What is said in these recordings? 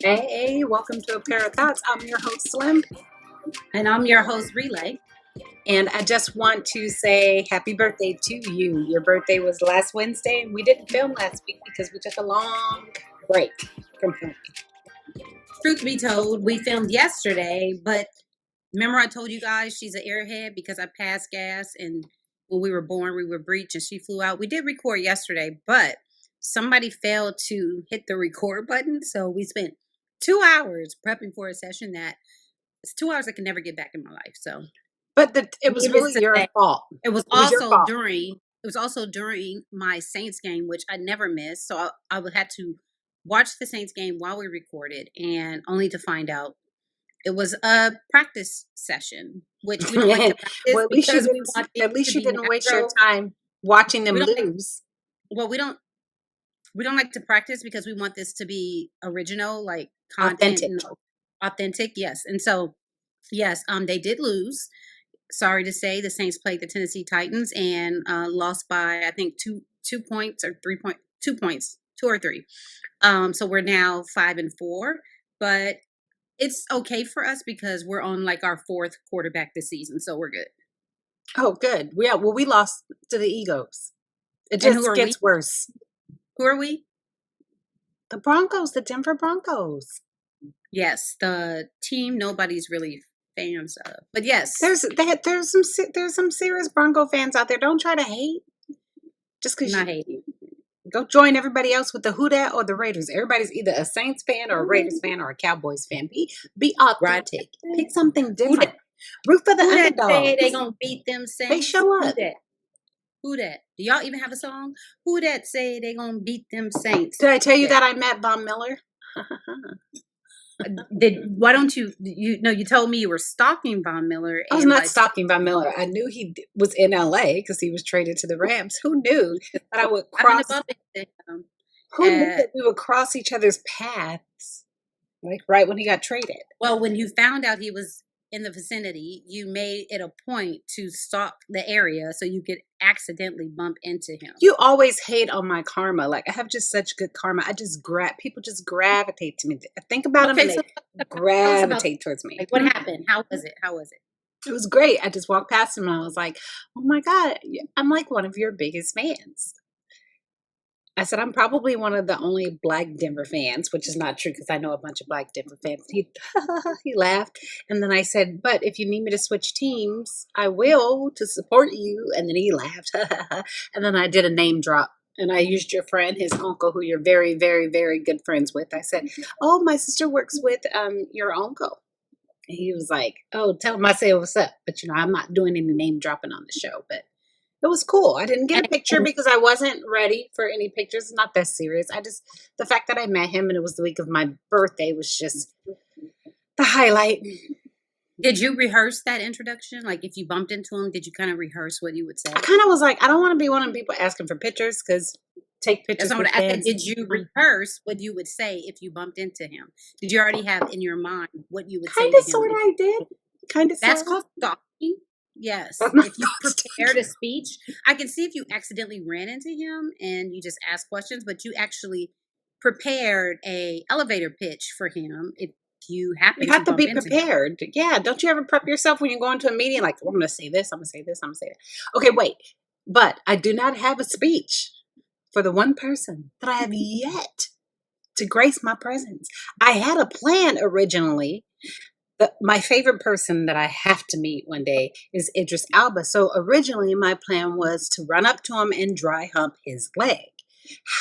Hey, welcome to A Pair of Thoughts. I'm your host, Slim, And I'm your host, Relay. and I just want to say happy birthday to you. Your birthday was last Wednesday, and we didn't film last week because we took a long break from filming. Truth be told, we filmed yesterday, but remember I told you guys she's an airhead because I passed gas and when we were born, we were breech and she flew out. We did record yesterday, but somebody failed to hit the record button. So we spent 2 hours prepping for a session that it's 2 hours I can never get back in my life. So But it was needless really to your say, fault. it was It was your also fault. during my Saints game, which I never missed. So I would have to watch the Saints game while we recorded, and only to find out it was a practice session, which we don't like to practice Well, because we want at things to least you be didn't waste your natural. time watching them We don't like, lose. well, we don't like to practice because we want this to be original, like content Authentic. and authentic. Yes, and so yes, they did lose. Sorry to say, the Saints played the Tennessee Titans and lost by I think 2 points or 3 point 2 points, 2 or 3. So we're now 5-4, but it's okay for us because we're on like our fourth quarterback this season, so we're good. Oh, good. Yeah, well, we lost to the Eagles. It And who just are we? gets worse. Who are we? The Broncos, the Denver Broncos. Yes, the team nobody's really fans of, but yes, There's some serious Bronco fans out there. Don't try to hate just I'm because not you hating. go join everybody else with the Who Dat or the Raiders. Everybody's either a Saints fan or a Raiders fan or a Cowboys fan. Be Right? authentic. Pick something Who that? different. Root for the Who that say they underdogs. gonna beat them They Saints? show Who up. that? Who that? Do y'all even have a song? Who that say they gonna beat them Saints? Did I tell you That that I met Von Miller? did. Why don't you know? You told me you were stalking Von Miller, I was and not by stalking Von Miller. I knew he was in LA because he was traded to the Rams. Who knew that I would I've been cross? above it. Who knew that we would cross each other's paths? Like right when he got traded. Well, when you found out he was in the vicinity, you made it a point to stalk the area so you could accidentally bump into him. You always hate on my karma. Like I have just such good karma. I just people just gravitate to me. I think about them Okay, and so they tell us about, gravitate towards me. like, what happened. How was it? How was it? It was great. I just walked past him and I was like, "Oh my god, I'm like one of your biggest fans." I said, "I'm probably one of the only Black Denver fans," which is not true because I know a bunch of Black Denver fans. He laughed, and then I said, "But if you need me to switch teams, I will to support you." And then he laughed, and then I did a name drop. And I used your friend, his uncle, who you're very, very, very good friends with. I said, "Oh, my sister works with your uncle." And he was like, "Oh, tell him I say what's up." But I'm not doing any name dropping on the show. But it was cool. I didn't get a picture And because I wasn't ready for any pictures. It's not that serious. The fact that I met him and it was the week of my birthday was just the highlight. did you rehearse that introduction? Like, if you bumped into him, did you kind of rehearse what you would say? I kind of was like, I don't want to be one of the people asking for pictures because take That's pictures not with what I said. fans. Did you rehearse what you would say if you bumped into him? Did you already have in your mind what you would say Kind to of, him? sort of, I did. Kind of, That's sort of. called stalking. Yes. That's not If you prepared a speech, I can see if you accidentally ran into him and you just asked questions, but you actually prepared a elevator pitch for him if you happen You to have to bump be into him. prepared. Yeah. Don't you ever prep yourself when you go into a meeting? Like, well, I'm going to say this, I'm going to say this, I'm going to say that. Okay, wait. But I do not have a speech for the one person that I have yet to grace my presence. I had a plan originally. My favorite person that I have to meet one day is Idris Alba. So originally, my plan was to run up to him and dry hump his leg.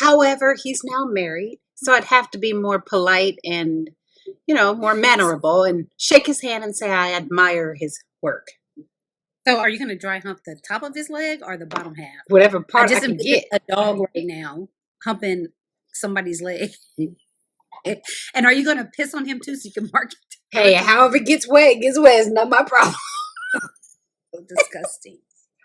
However, he's now married, so I'd have to be more polite and, more mannerable and shake his hand and say I admire his work. So are you going to dry hump the top of his leg or the bottom half? Whatever I part I just can envision get. a dog right now humping somebody's leg. And are you going to piss on him too so you can mark it? Hey, however it gets wet, it's not my problem. So disgusting.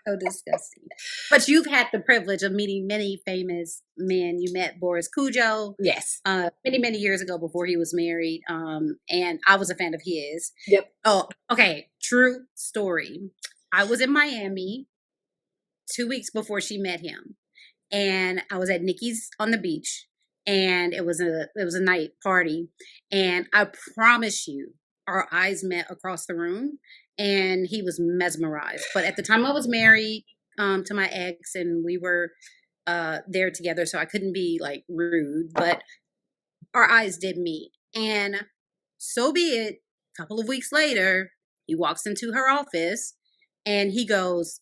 So disgusting. But you've had the privilege of meeting many famous men. You met Boris Cujo Yes. many, many years ago before he was married. And I was a fan of his. Yep. Oh, okay. True story. I was in Miami 2 weeks before she met him. And I was at Nikki's on the beach. and it was a night party, and I promise you, our eyes met across the room, and he was mesmerized. But at the time, I was married to my ex, and we were there together, so I couldn't be like rude, but our eyes did meet, and so be it. A couple of weeks later, he walks into her office, and he goes,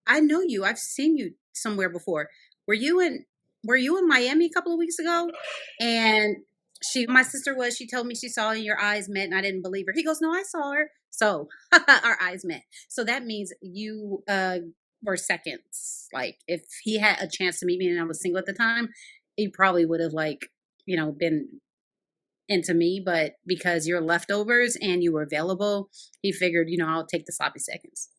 I know you. I've seen you somewhere before. Were you in were you in Miami a couple of weeks ago? And my sister was, she told me she saw you, your eyes met, and I didn't believe her. He goes, no, I saw her. So our eyes met. So that means you were seconds. Like if he had a chance to meet me and I was single at the time, he probably would have been into me, but because you're leftovers and you were available, he figured, I'll take the sloppy seconds.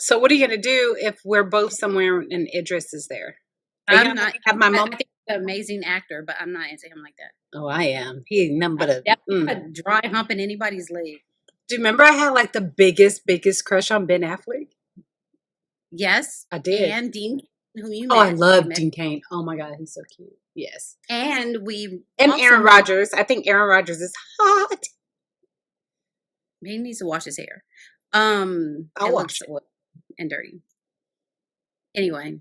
So what are you going to do if we're both somewhere and Idris is there? Are you I'm going to not. have my I moment? think he's an amazing actor, but I'm not into him like that. Oh, I am. He ain't nothing but a dry hump in anybody's leg. Do you remember I had like the biggest crush on Ben Affleck? Yes, I did. And Dean, who you Oh, met. I love Dean Cain. Oh my God, he's so cute. Yes. And Aaron Rodgers. I think Aaron Rodgers is hot. He needs to wash his hair. I'll wash it. And dirty. Anyway,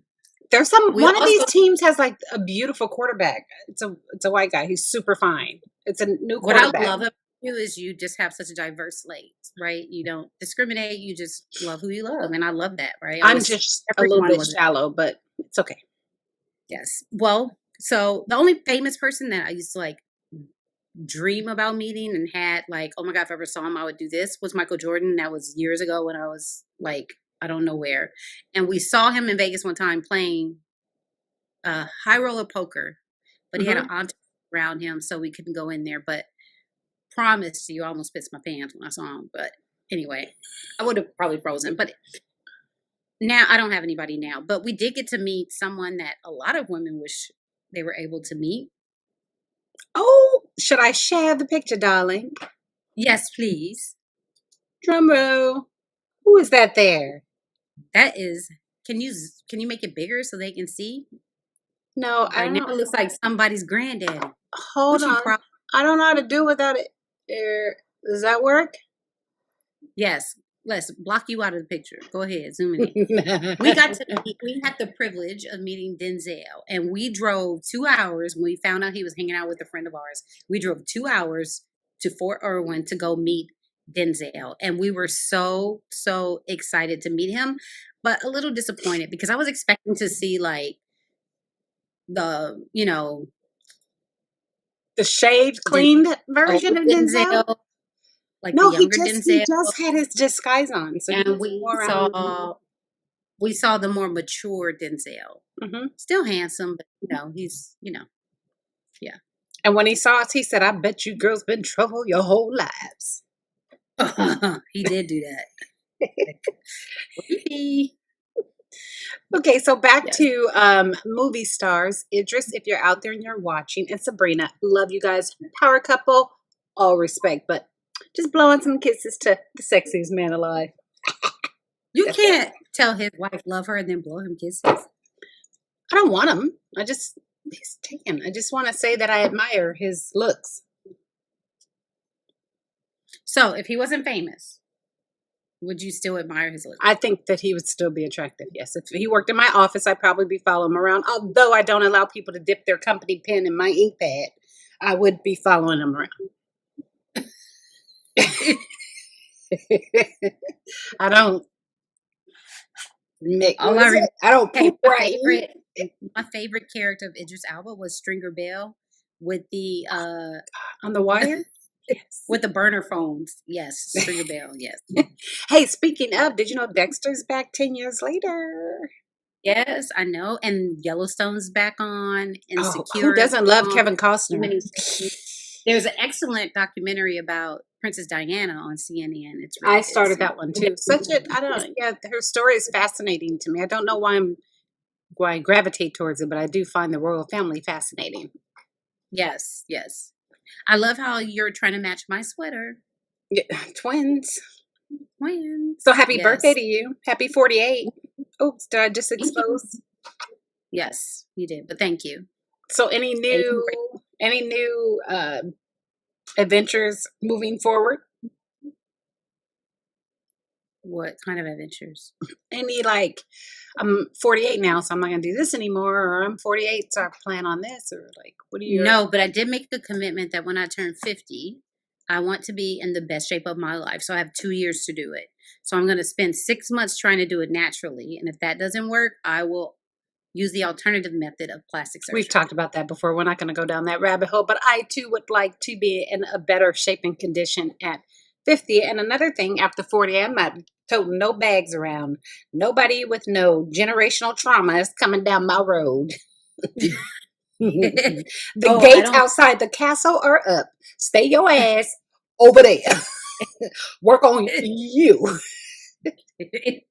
there's one of these teams has like a beautiful quarterback. It's a white guy. He's super fine. It's a new quarterback. What I love about you is you just have such a diverse slate, right? You don't discriminate. You just love who you love, and I love that, right? I'm just a little bit shallow, but it's okay. Yes. Well, so the only famous person that I used to dream about meeting and had oh my God, if I ever saw him, I would do this, was Michael Jordan. That was years ago when I was I don't know where. And we saw him in Vegas one time playing high roller poker, but he had an entourage around him, so we couldn't go in there. But promise you, I almost pissed my pants when I saw him. But anyway, I would have probably frozen. But now I don't have anybody now. But we did get to meet someone that a lot of women wish they were able to meet. Oh, should I share the picture, darling? Yes, please. Drum roll. Who is that there? That is. Can you make it bigger so they can see? No, I don't know. It looks like somebody's granddaddy. Hold on. I don't know how to do without it. Does that work? Yes. Let's block you out of the picture. Go ahead, zoom in. We had the privilege of meeting Denzel, and we drove 2 hours when we found out he was hanging out with a friend of ours. We drove 2 hours to Fort Irwin to go meet Denzel, and we were so excited to meet him, but a little disappointed because I was expecting to see the shaved, cleaned version of Denzel. No, he just had his disguise on. So and we saw the more mature Denzel. Still handsome, but he's yeah. And when he saw us, he said, "I bet you girls been trouble your whole lives." He did do that. Okay, so back to movie stars. Idris, if you're out there and you're watching, and Sabrina, love you guys. Power couple, all respect, but just blowing some kisses to the sexiest man alive. You can't tell his wife love her and then blow him kisses. I don't want him. He's taken. I just want to say that I admire his looks. So if he wasn't famous, would you still admire his looks? I think that he would still be attractive, yes. If he worked in my office, I'd probably be following him around. Although I don't allow people to dip their company pen in my ink pad, I would be following him around. I don't make I don't poop right. My favorite character of Idris Elba was Stringer Bell with the on The Wire. Yes. With the burner phones. Yes, Stringer Bell, yes. Hey, speaking of, did you know Dexter's back 10 years later? Yes, I know. And Yellowstone's back on. Insecure. Who doesn't love Kevin Costner? There's an excellent documentary about Princess Diana on CNN. It's I started that one too. Her story is fascinating to me. I don't know why I gravitate towards it, but I do find the royal family fascinating. Yes, yes. I love how you're trying to match my sweater. Yeah, twins. So happy birthday to you. Happy 48. Oops, did I just expose? Yes, you did, but thank you. So Stay great. any new adventures moving forward? What kind of adventures? Any like I'm 48 now, so I'm not gonna do this anymore, or I'm 48, so I plan on this, or like what are your No, but I did make the commitment that when I turn 50, I want to be in the best shape of my life. So I have 2 years to do it. So I'm going to spend 6 months trying to do it naturally. And if that doesn't work, I will use the alternative method of plastic we've surgery. talked about that before. We're not gonna go down that rabbit hole, but I too would like to be in a better shape and condition at 50. And another thing, after 40, I'm not toting no bags around. Nobody with no generational trauma is coming down my road. The Oh, I gates don't. outside the castle are up. Stay your ass over there. Work on you. Drink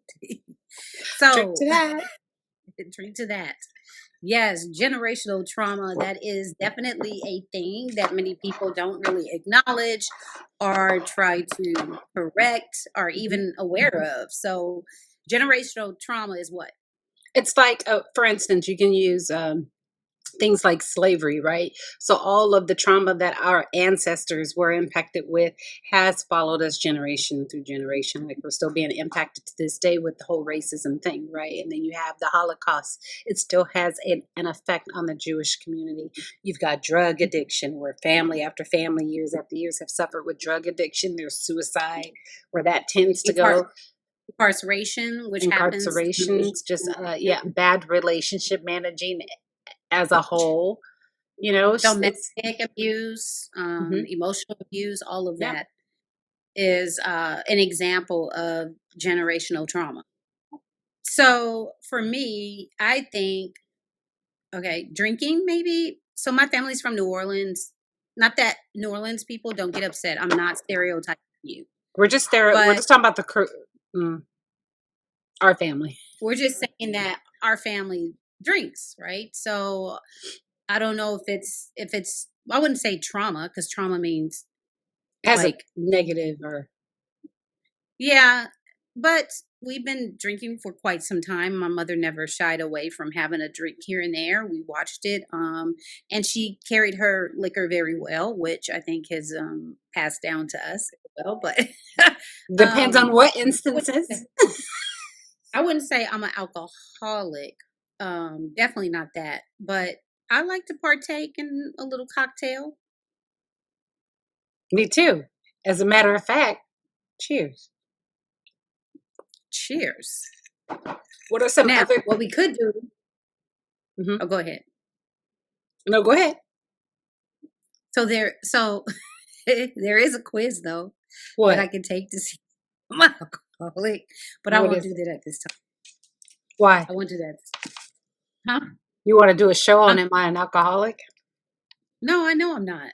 So, to that. drink to that. Yes, generational trauma, that is definitely a thing that many people don't really acknowledge or try to correct or Mhm. even aware of. So, generational trauma is what? It's like, for instance, you can use things like slavery, right? So all of the trauma that our ancestors were impacted with has followed us generation through generation. Like we're still being impacted to this day with the whole racism thing, right? And then you have the Holocaust. It still has an effect on the Jewish community. You've got drug addiction, where family after family, years after years, have suffered with drug addiction. There's suicide, where that tends to Incar- go. incarceration, which happens Incarcerations, just yeah, bad relationship managing as a whole. You know, it's domestic abuse, mhm, emotional abuse, all of yep. that is an example of generational trauma. So for me, I think, okay, drinking maybe. So my family's from New Orleans. Not that New Orleans people don't get upset. I'm not stereotyping you, We're just there. We're but just talking about the our family. we're just saying that our family drinks, right? So I don't know if it's I wouldn't say trauma because trauma means It has a like, negative or yeah, but we've been drinking for quite some time. My mother never shied away from having a drink here and there. We watched it, and she carried her liquor very well, which I think has passed down to us as well. But depends on um, what I wouldn't say, instances. I wouldn't say I'm an alcoholic. Definitely not that. But I like to partake in a little cocktail. Me too. As a matter of fact, cheers. Cheers. What are some Now, other? what we could do. Mhm. Oh, go ahead. No, go ahead. So there is a quiz though that I What? can take to see if I'm alcoholic, but I What won't is do it? that at this time. Why? I won't do that. Huh? You want to do a show on Um, Am I an Alcoholic? no, I know I'm not.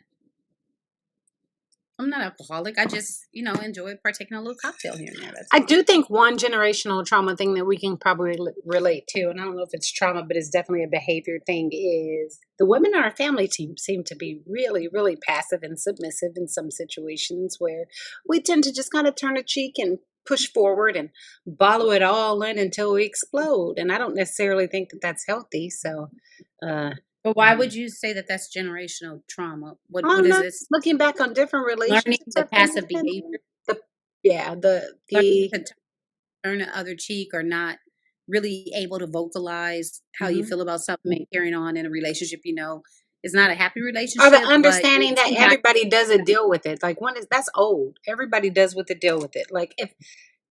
I'm not alcoholic. I just, enjoy partaking a little cocktail here and there. That's I all. do think one generational trauma thing that we can probably relate to, and I don't know if it's trauma, but it's definitely a behavior thing, is the women on our family team seem to be really, really passive and submissive in some situations where we tend to just kind of turn a cheek and push forward and bottle it all in until we explode. And I don't necessarily think that that's healthy. So, uh, But why would you say that that's generational trauma? I What don't is know. this? Looking back on different Learning relationships the I've been passive in, behavior, the yeah, learning the to turn the other cheek, or not really able to vocalize how you mhm. feel about something and carrying on in a relationship. Is not a happy Or the relationship, but understanding it that seems like everybody doesn't deal with it. Like when is that's old. Everybody does with it, deal with it. Like if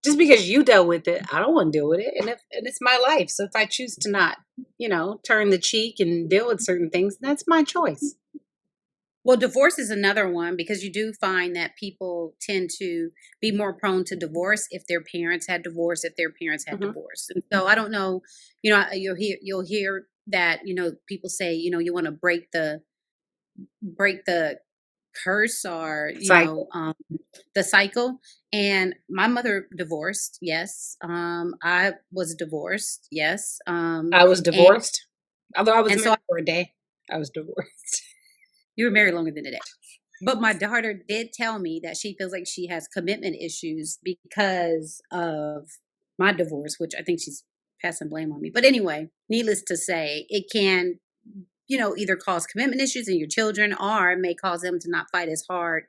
just because you dealt with it, I don't want to deal with it. And it's my life. So if I choose to not, turn the cheek and deal with certain things, that's my choice. well, divorce is another one because you do find that people tend to be more prone to divorce if their parents had divorce, if their parents had Hmm. divorce. And so I don't know, you'll hear that, people say, you want to break the curse, or Cycle. the cycle. And my mother divorced, yes. I was divorced, yes. I was And divorced. Although I was and so married for a day. I was divorced. you were married longer than a day. But my daughter did tell me that she feels like she has commitment issues because of my divorce, which I think she's passing blame on me. But anyway, needless to say, it can either cause commitment issues in your children or may cause them to not fight as hard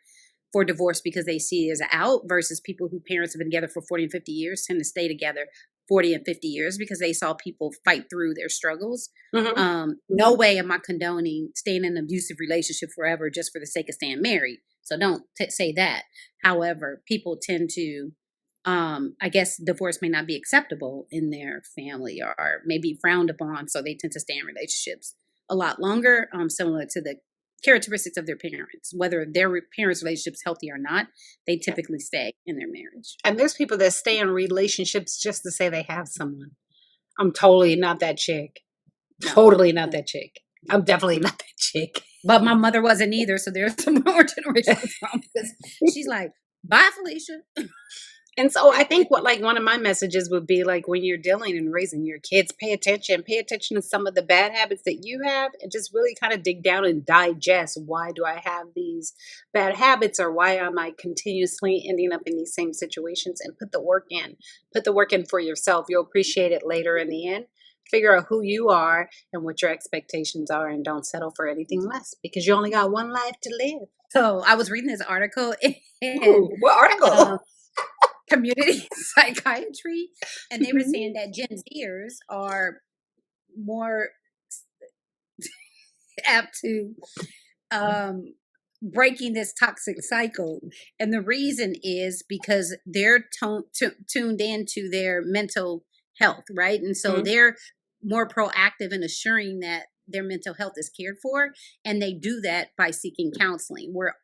for divorce because they see it as out, versus people who parents have been together for 40 and 50 years tend to stay together 40 and 50 years because they saw people fight through their struggles. Hmm. No way am I condoning staying in an abusive relationship forever just for the sake of staying married. So don't say that. However, people tend to, I guess divorce may not be acceptable in their family, or maybe frowned upon. So they tend to stay in relationships a lot longer, similar to the characteristics of their parents. Whether their parents' relationship's healthy or not, they typically stay in their marriage. And there's people that stay in relationships just to say they have someone. I'm totally not that chick. No. Totally not that chick. I'm definitely not that chick. But my mother wasn't either, so there's some more generational trauma because she's like, bye, Felicia. And so I think what like one of my messages would be like when you're dealing and raising your kids, pay attention to some of the bad habits that you have and just really kind of dig down and digest, why do I have these bad habits, or why am I continuously ending up in these same situations, and put the work in. Put the work in for yourself. You'll appreciate it later in the end. Figure out who you are and what your expectations are, and don't settle for anything less because you only got one life to live. So I was reading this article in Ooh, what article? community psychiatry, and they were Mhm. saying that Gen Zers are more apt to breaking this toxic cycle. And the reason is because they're tuned into their mental health, right? And so Mhm. they're more proactive in assuring that their mental health is cared for. And they do that by seeking counseling, where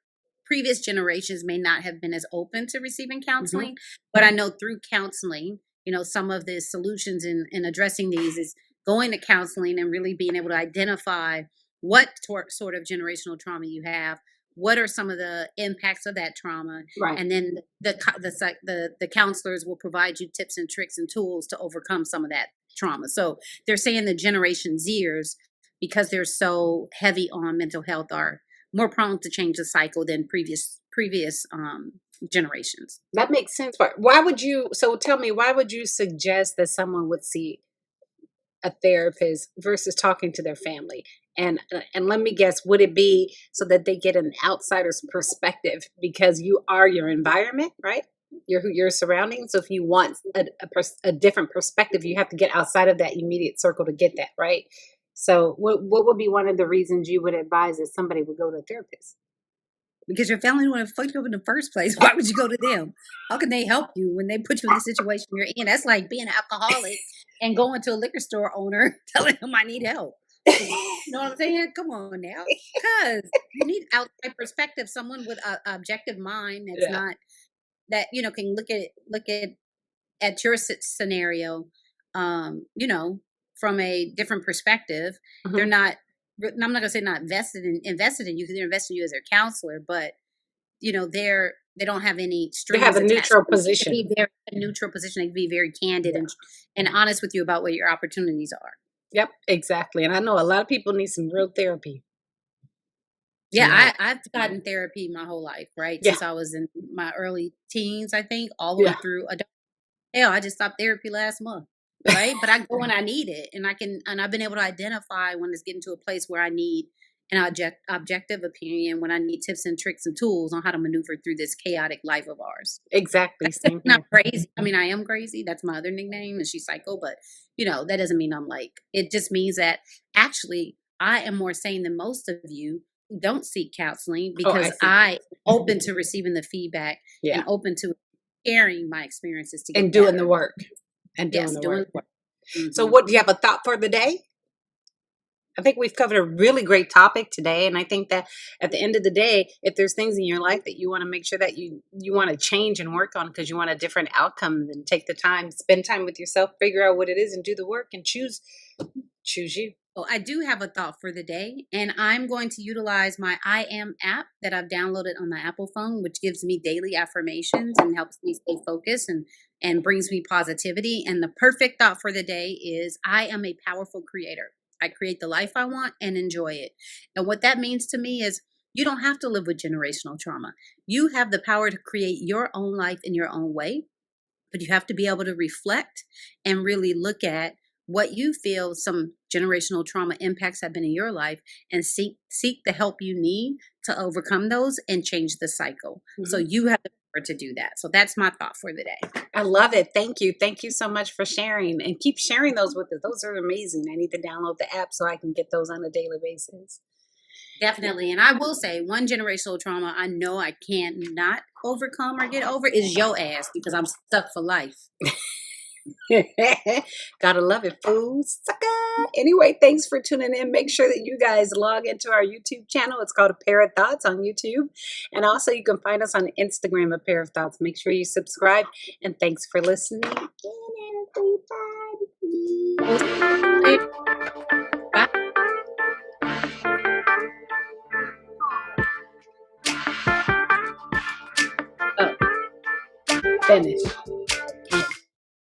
previous generations may not have been as open to receiving Mhm. counseling. But I know through counseling, some of the solutions in addressing these is going to counseling and really being able to identify what sort of generational trauma you have, what are some of the impacts of that trauma, Right. and then the counselors will provide you tips and tricks and tools to overcome some of that trauma. So they're saying the Generation Zers, because they're so heavy on mental health, are more prone to change the cycle than previous generations. That makes sense. But why would you? So tell me, why would you suggest that someone would see a therapist versus talking to their family? And let me guess, would it be so that they get an outsider's perspective because you are your environment, right? You're who your surroundings. So if you want a different perspective, you have to get outside of that immediate circle to get that, right? So what would be one of the reasons you would advise that somebody would go to a therapist? Because your family would have fucked you up in the first place. Why would you go to them? How can they help you when they put you in the situation you're in? That's like being an alcoholic and going to a liquor store owner telling them I need help. You know what I'm saying? Come on now, because you need outside perspective. Someone with an objective mind that's Yeah. not that can look at your scenario, from a different perspective. They're Mhm. not. I'm not gonna say not invested in you because they're invested in you as their counselor, but they don't have any They have strings a attached. neutral They can position. be very a neutral position. They can be very candid Yeah. and honest with you about what your opportunities are. Yep, exactly. And I know a lot of people need some real therapy. A Yeah, lot. I've gotten therapy my whole life, right? Yeah. Since I was in my early teens, I think, all the way Yeah. through adult. Hell, I just stopped therapy last month, right? But I go when I need it, and I've been able to identify when it's getting to a place where I need an objective opinion, when I need tips and tricks and tools on how to maneuver through this chaotic life of ours. Exactly. Same Not here. crazy. I mean, I am crazy. That's my other nickname, and she's psycho. But that doesn't mean I'm like. It just means that actually I am more sane than most of you who don't seek counseling Oh, I because see. I open to receiving the feedback Yeah. and open to sharing my experiences to And get doing the better. work. And doing Yes, the doing work. the work. So Hmm. what do you have a thought for the day? I think we've covered a really great topic today. And I think that at the end of the day, if there's things in your life that you want to make sure that you want to change and work on because you want a different outcome, then take the time, spend time with yourself, figure out what it is and do the work and choose you. Oh, I do have a thought for the day, and I'm going to utilize my I Am app that I've downloaded on my Apple phone, which gives me daily affirmations and helps me stay focused and brings me positivity. And the perfect thought for the day is I am a powerful creator. I create the life I want and enjoy it. And what that means to me is you don't have to live with generational trauma. You have the power to create your own life in your own way, but you have to be able to reflect and really look at what you feel some generational trauma impacts have been in your life, and seek the help you need to overcome those and change the cycle. So Mhm. you have the power to do that. So that's my thought for the day. I love it. Thank you. Thank you so much for sharing, and keep sharing those with us. Those are amazing. I need to download the app so I can get those on a daily basis. Definitely. And I will say, one generational trauma I know I can't not overcome or get over is your ass, because I'm stuck for life. Gotta love it, fools. Sucker. Anyway, thanks for tuning in. Make sure that you guys log into our YouTube channel. It's called A Pair of Thoughts on YouTube. And also, you can find us on Instagram, A Pair of Thoughts. Make sure you subscribe. And thanks for listening again, We'll everybody. see you later. Bye. Oh, finish.